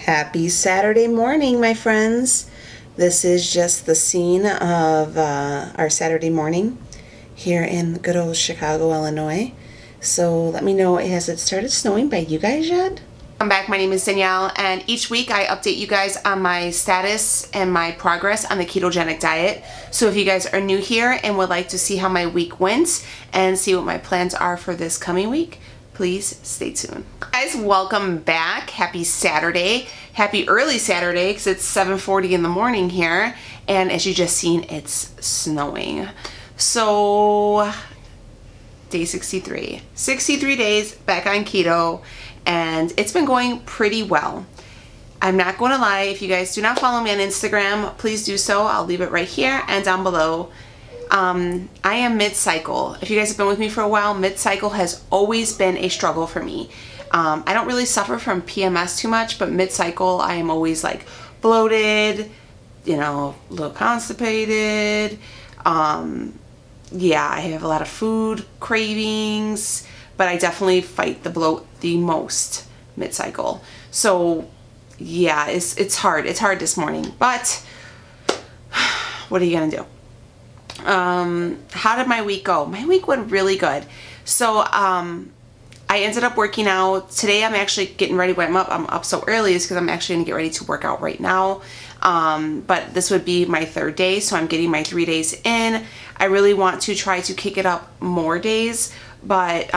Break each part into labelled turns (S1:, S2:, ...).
S1: Happy Saturday morning, my friends. This is just the scene of our Saturday morning here in good old Chicago, Illinois. So let me know, has it started snowing by you guys yet?
S2: Welcome back. My name is Danielle, and each week I update you guys on my status and my progress on the ketogenic diet. So if you guys are new here and would like to see how my week went and see what my plans are for this coming week, please stay tuned. Guys, welcome back. Happy Saturday. Happy early Saturday because it's 7:40 in the morning here, and as you just seen, it's snowing. So day 63. 63 days back on keto, and it's been going pretty well. I'm not going to lie, if you guys do not follow me on Instagram, please do so. I'll leave it right here and down below. I am mid-cycle. If you guys have been with me for a while, mid-cycle has always been a struggle for me. I don't really suffer from PMS too much, but mid-cycle I am always like bloated, you know, a little constipated. Yeah, I have a lot of food cravings, but I definitely fight the bloat the most mid-cycle. So yeah, it's hard. It's hard this morning, but what are you gonna do? How did my week go? My week went really good. So I ended up working out. Today I'm actually getting ready. When I'm up so early is because I'm actually gonna get ready to work out right now. But this would be my third day, so I'm getting my 3 days in. I really want to try to kick it up more days, but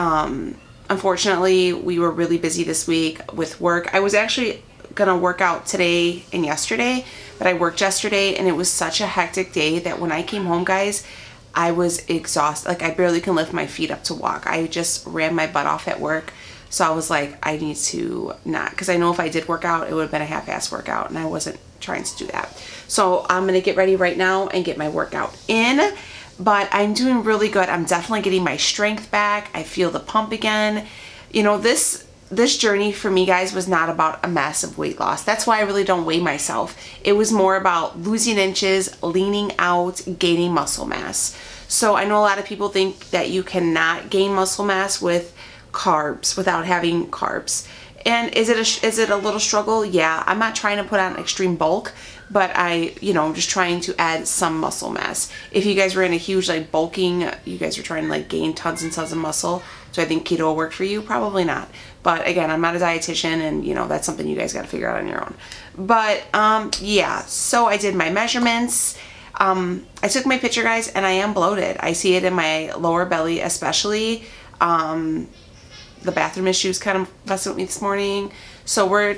S2: unfortunately we were really busy this week with work. I was actually gonna work out today and yesterday, but I worked yesterday and it was such a hectic day that when I came home, guys, I was exhausted. Like, I barely can lift my feet up to walk. I just ran my butt off at work. So I was like, I need to not, because I know if I did work out, it would have been a half-ass workout, and I wasn't trying to do that. So I'm gonna get ready right now and get my workout in. But I'm doing really good. I'm definitely getting my strength back. I feel the pump again. You know, this journey for me, guys, was not about a massive weight loss. That's why I really don't weigh myself. It was more about losing inches, leaning out, gaining muscle mass. So I know a lot of people think that you cannot gain muscle mass with carbs, without having carbs. And is it a little struggle? Yeah, I'm not trying to put on extreme bulk, but I'm just trying to add some muscle mass. If you guys were in a huge like bulking, you guys are trying to like gain tons and tons of muscle, so I think keto will work for you? Probably not. But again, I'm not a dietitian, and that's something you guys got to figure out on your own. But yeah, so I did my measurements. I took my picture, guys, and I am bloated. I see it in my lower belly, especially. The bathroom issues kind of messed with me this morning. So we're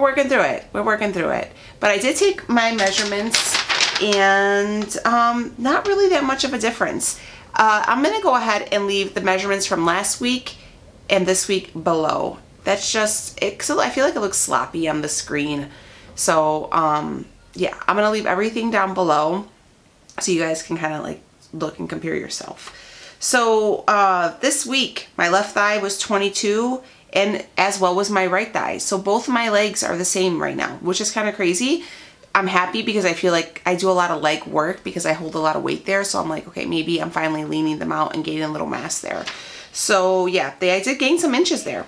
S2: working through it. We're working through it. But I did take my measurements, and not really that much of a difference. I'm going to go ahead and leave the measurements from last week and this week below. That's just it. So I feel like it looks sloppy on the screen. So yeah, I'm going to leave everything down below so you guys can kind of like look and compare yourself. So this week, my left thigh was 22, and as well was my right thigh. So both of my legs are the same right now, which is kind of crazy. I'm happy because I feel like I do a lot of leg work because I hold a lot of weight there. So I'm like, okay, maybe I'm finally leaning them out and gaining a little mass there. So yeah, I did gain some inches there.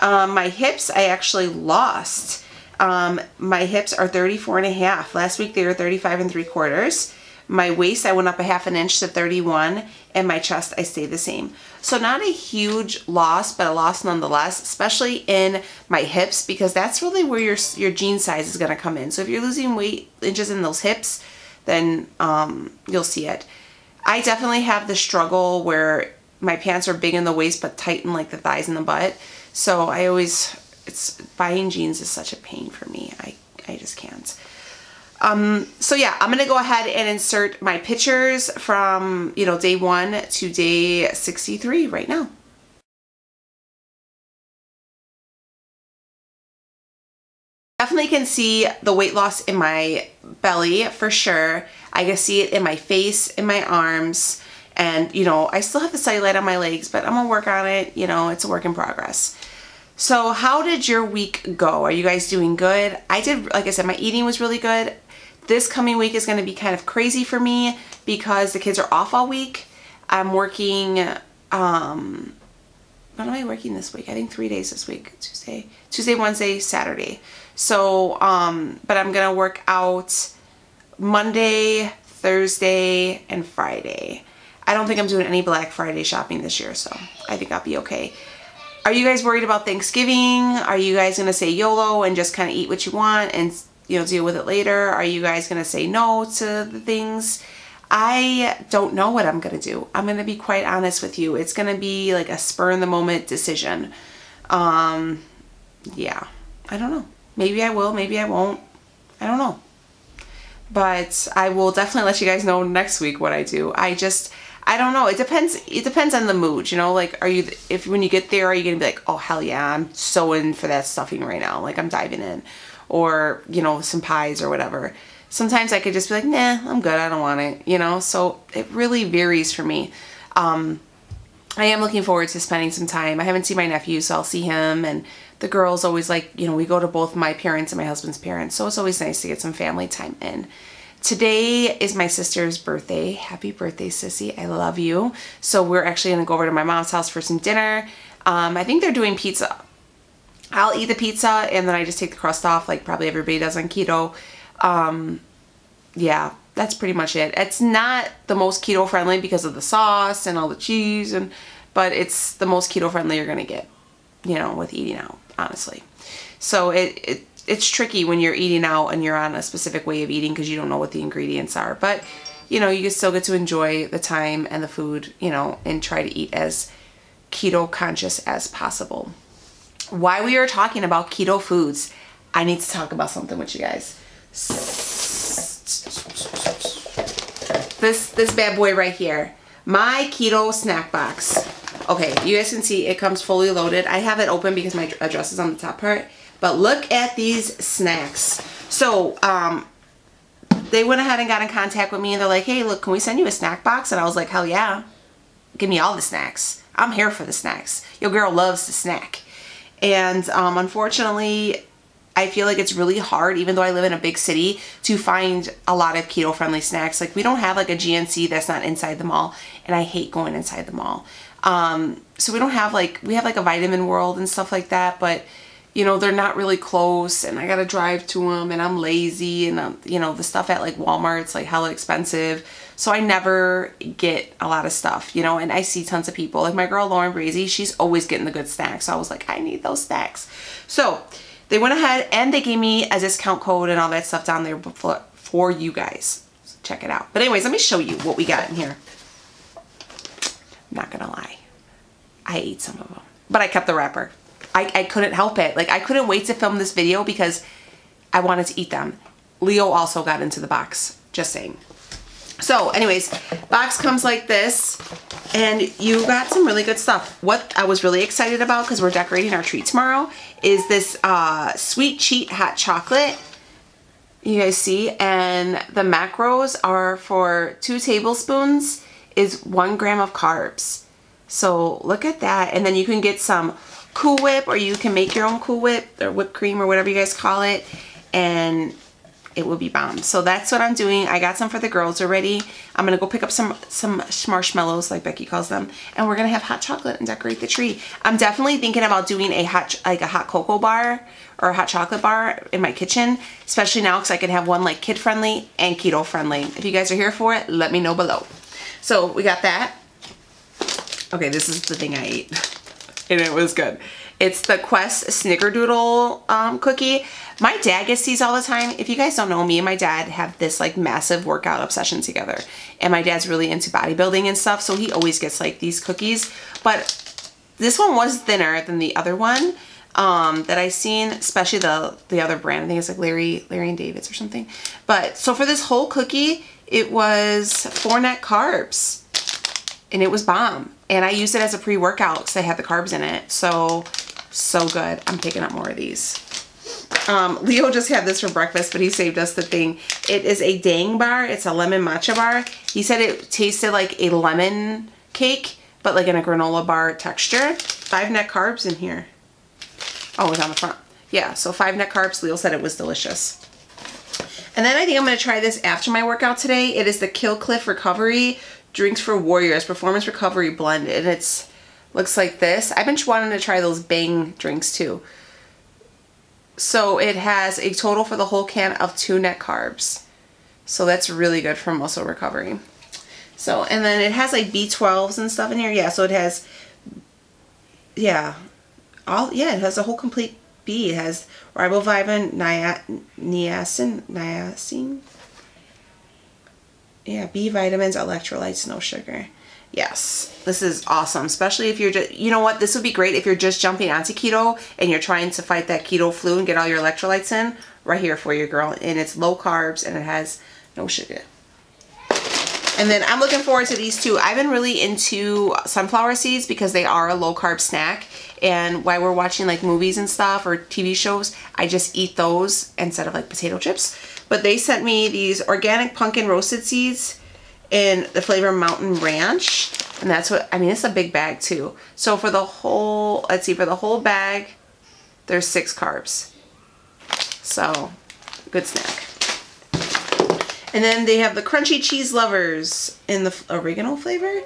S2: My hips, I actually lost. My hips are 34.5. Last week they were 35.75. My waist, I went up a half an inch to 31, and my chest, I stayed the same. So not a huge loss, but a loss nonetheless, especially in my hips, because that's really where your jean size is going to come in. So if you're losing weight inches in those hips, then you'll see it. I definitely have the struggle where my pants are big in the waist but tight in like the thighs and the butt. So buying jeans is such a pain for me. I just can't. So yeah, I'm going to go ahead and insert my pictures from, day 1 to day 63 right now. Definitely can see the weight loss in my belly for sure. I can see it in my face, in my arms, and I still have the cellulite on my legs, but I'm going to work on it. It's a work in progress. So how did your week go? Are you guys doing good? Like I said, my eating was really good. This coming week is going to be kind of crazy for me because the kids are off all week. I'm working, when am I working this week? I think 3 days this week. Tuesday, Wednesday, Saturday. So, but I'm gonna work out Monday, Thursday, and Friday. I don't think I'm doing any Black Friday shopping this year, so I think I'll be okay. Are you guys worried about Thanksgiving? Are you guys gonna say YOLO and just kind of eat what you want and, you know, deal with it later? Are you guys gonna say no to the things? I don't know what I'm gonna do. I'm gonna be quite honest with you. It's gonna be like a spur in the moment decision. Yeah, I don't know. Maybe I will, maybe I won't. I don't know. But I will definitely let you guys know next week what I do. I don't know. It depends on the mood, you know, like, when you get there, are you going to be like, oh, hell yeah, I'm so in for that stuffing right now. Like, I'm diving in, or, you know, some pies or whatever. Sometimes I could just be like, nah, I'm good. I don't want it, you know? So it really varies for me. I am looking forward to spending some time. I haven't seen my nephew, so I'll see him, and the girls always like, you know, we go to both my parents and my husband's parents, so it's always nice to get some family time in. Today is my sister's birthday. Happy birthday, sissy. I love you. So we're actually going to go over to my mom's house for some dinner. I think they're doing pizza. I'll eat the pizza and then I just take the crust off like probably everybody does on keto. Yeah, that's pretty much it. It's not the most keto friendly because of the sauce and all the cheese, but it's the most keto friendly you're going to get, you know, with eating out, honestly. So it's tricky when you're eating out and you're on a specific way of eating because you don't know what the ingredients are. But, you know, you can still get to enjoy the time and the food, you know, and try to eat as keto conscious as possible. While we are talking about keto foods, I need to talk about something with you guys. This bad boy right here. My keto snack box. Okay, you guys can see it comes fully loaded. I have it open because my address is on the top part. But look at these snacks. So, they went ahead and got in contact with me and they're like, hey, look, can we send you a snack box? And I was like, hell yeah. Give me all the snacks. I'm here for the snacks. Your girl loves to snack. And unfortunately, I feel like it's really hard, even though I live in a big city, to find a lot of keto-friendly snacks. Like, we don't have like a GNC that's not inside the mall, and I hate going inside the mall. So we don't have like, we have like a Vitamin World and stuff like that, but you know, they're not really close and I gotta drive to them and I'm lazy and you know, the stuff at like Walmart's like hella expensive. So I never get a lot of stuff, you know, and I see tons of people like my girl Lauren Brazy, she's always getting the good snacks. So I was like, I need those snacks. So they went ahead and they gave me a discount code and all that stuff down there for you guys. So check it out. But anyways, let me show you what we got in here. I'm not gonna lie. I ate some of them, but I kept the wrapper. I couldn't help it. Like, I couldn't wait to film this video because I wanted to eat them. Leo also got into the box, just saying. So anyways, box comes like this and you got some really good stuff. What I was really excited about, because we're decorating our tree tomorrow, is this sweet cheat hot chocolate. You guys see, and the macros are for 2 tablespoons is 1 gram of carbs. So look at that. And then you can get some Cool Whip, or you can make your own Cool Whip or whipped cream or whatever you guys call it, and it will be bomb. So that's what I'm doing. I got some for the girls already. I'm gonna go pick up some marshmallows, like Becky calls them, and we're gonna have hot chocolate and decorate the tree. I'm definitely thinking about doing a hot cocoa bar or a hot chocolate bar in my kitchen, especially now because I can have one like kid friendly and keto friendly. If you guys are here for it, let me know below. So we got that. Okay, this is the thing I ate. And it was good. It's the Quest Snickerdoodle cookie. My dad gets these all the time. If you guys don't know, me and my dad have this like massive workout obsession together. And my dad's really into bodybuilding and stuff, so he always gets like these cookies. But this one was thinner than the other one that I seen, especially the other brand. I think it's like Larry and David's or something. But so for this whole cookie, it was 4 net carbs. And it was bomb. And I used it as a pre-workout because I had the carbs in it. So good. I'm picking up more of these. Leo just had this for breakfast, but he saved us the thing. It is a dang bar. It's a lemon matcha bar. He said it tasted like a lemon cake, but like in a granola bar texture. 5 net carbs in here. Oh, it's on the front. Yeah, so 5 net carbs. Leo said it was delicious. And then I think I'm going to try this after my workout today. It is the Kill Cliff Recovery Drinks for Warriors Performance Recovery Blend, and it's looks like this. I've been wanting to try those Bang drinks too. So it has a total for the whole can of 2 net carbs. So that's really good for muscle recovery. So, and then it has like B12s and stuff in here. Yeah, so it has, yeah, it has a whole complete B. It has riboflavin, niacin. Yeah, B vitamins, electrolytes, no sugar. Yes, this is awesome, especially if you're just, you know what, this would be great if you're just jumping onto keto and you're trying to fight that keto flu and get all your electrolytes in. Right here for you, girl. And it's low carbs and it has no sugar. And then I'm looking forward to these two. I've been really into sunflower seeds because they are a low carb snack. And while we're watching like movies and stuff or TV shows, I just eat those instead of like potato chips. But they sent me these organic pumpkin roasted seeds in the flavor Mountain Ranch. And that's what, I mean, it's a big bag too. So for the whole, let's see, for the whole bag, there's 6 carbs. So, good snack. And then they have the crunchy cheese lovers in the oregano flavor.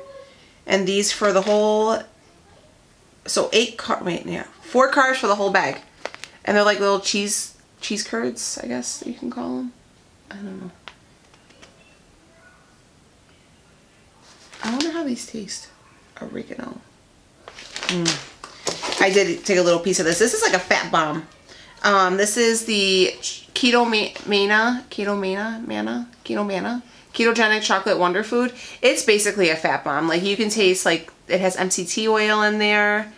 S2: And these for the whole, so 4 carbs for the whole bag. And they're like little cheese curds, I guess you can call them. I don't know. I wonder how these taste. Oregano. I did take a little piece of this. This is like a fat bomb. This is the Ketogenic Chocolate Wonder Food. It's basically a fat bomb. Like you can taste like it has MCT oil in there.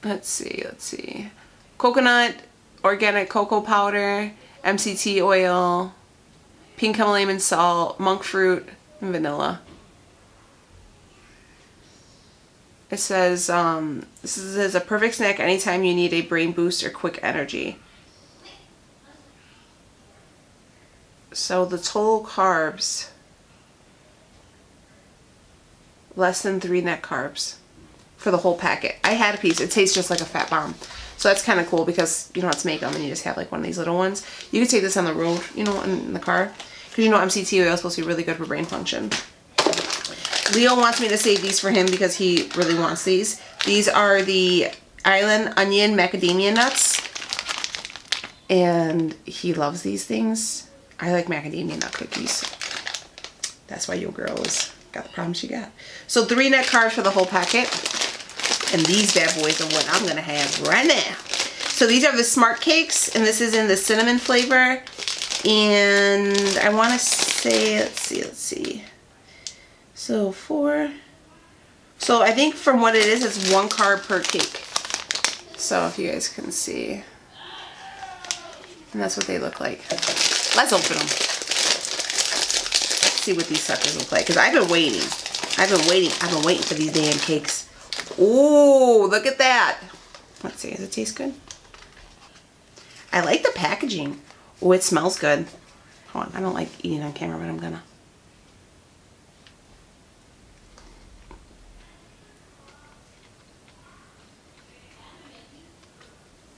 S2: Let's see. Coconut, organic cocoa powder, MCT oil, pink Himalayan salt, monk fruit, and vanilla. It says, this is a perfect snack anytime you need a brain boost or quick energy. So the total carbs, less than 3 net carbs for the whole packet. I had a piece. It tastes just like a fat bomb. So that's kind of cool because you don't have to make them and you just have like one of these little ones. You can take this on the road, you know, in the car. Because you know MCT oil is supposed to be really good for brain function. Leo wants me to save these for him because he really wants these. These are the Island Onion Macadamia Nuts. And he loves these things. I like macadamia nut cookies. That's why your girl has got the problem she got. So 3 net carbs for the whole packet. And these bad boys are what I'm going to have right now. So these are the Smart Cakes. And this is in the cinnamon flavor. And I want to say, let's see. So 4. So I think from what it is, it's 1 carb per cake. So if you guys can see. And that's what they look like. Let's open them. Let's see what these suckers look like. Because I've been waiting. I've been waiting for these damn cakes. Ooh, look at that. Let's see, does it taste good? I like the packaging. Oh, it smells good. Hold on, I don't like eating on camera, but I'm gonna.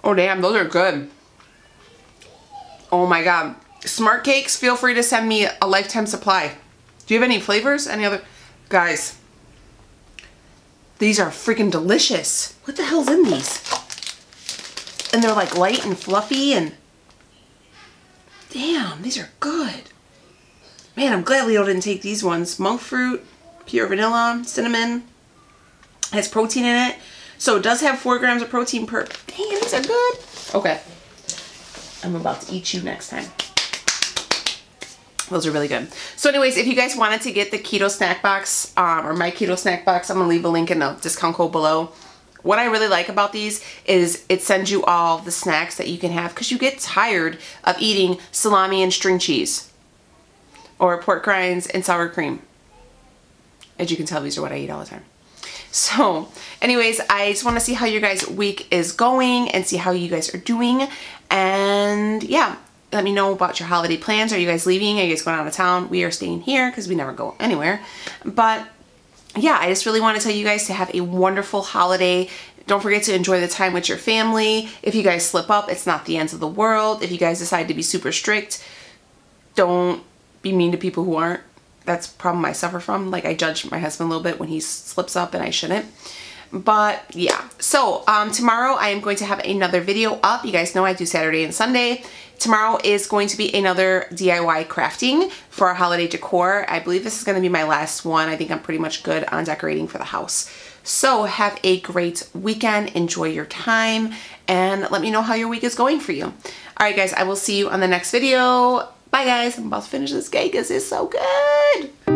S2: Oh damn, those are good. Oh my god. Smart Cakes, feel free to send me a lifetime supply. Do you have any flavors? Any other? Guys, these are freaking delicious. What the hell's in these? And they're like light and fluffy and damn, these are good. Man, I'm glad Leo didn't take these ones. Monk fruit, pure vanilla, cinnamon. It has protein in it. So it does have 4 grams of protein per. Damn, these are good. Okay. I'm about to eat you next time. Those are really good. So anyways, if you guys wanted to get the keto snack box, or my keto snack box, I'm going to leave a link in the discount code below. What I really like about these is it sends you all the snacks that you can have because you get tired of eating salami and string cheese or pork rinds and sour cream. As you can tell, these are what I eat all the time. So anyways, I just want to see how your guys' week is going and see how you guys are doing. And yeah, let me know about your holiday plans. Are you guys leaving? Are you guys going out of town? We are staying here because we never go anywhere. But yeah, I just really want to tell you guys to have a wonderful holiday. Don't forget to enjoy the time with your family. If you guys slip up, it's not the end of the world. If you guys decide to be super strict, don't be mean to people who aren't. That's a problem I suffer from. Like, I judge my husband a little bit when he slips up and I shouldn't. But yeah, so tomorrow I am going to have another video up. You guys know I do Saturday and Sunday. Tomorrow is going to be another DIY crafting for our holiday decor. I believe this is going to be my last one. I think I'm pretty much good on decorating for the house. So have a great weekend. Enjoy your time and let me know how your week is going for you. All right, guys, I will see you on the next video. Bye, guys. I'm about to finish this cake because it's so good.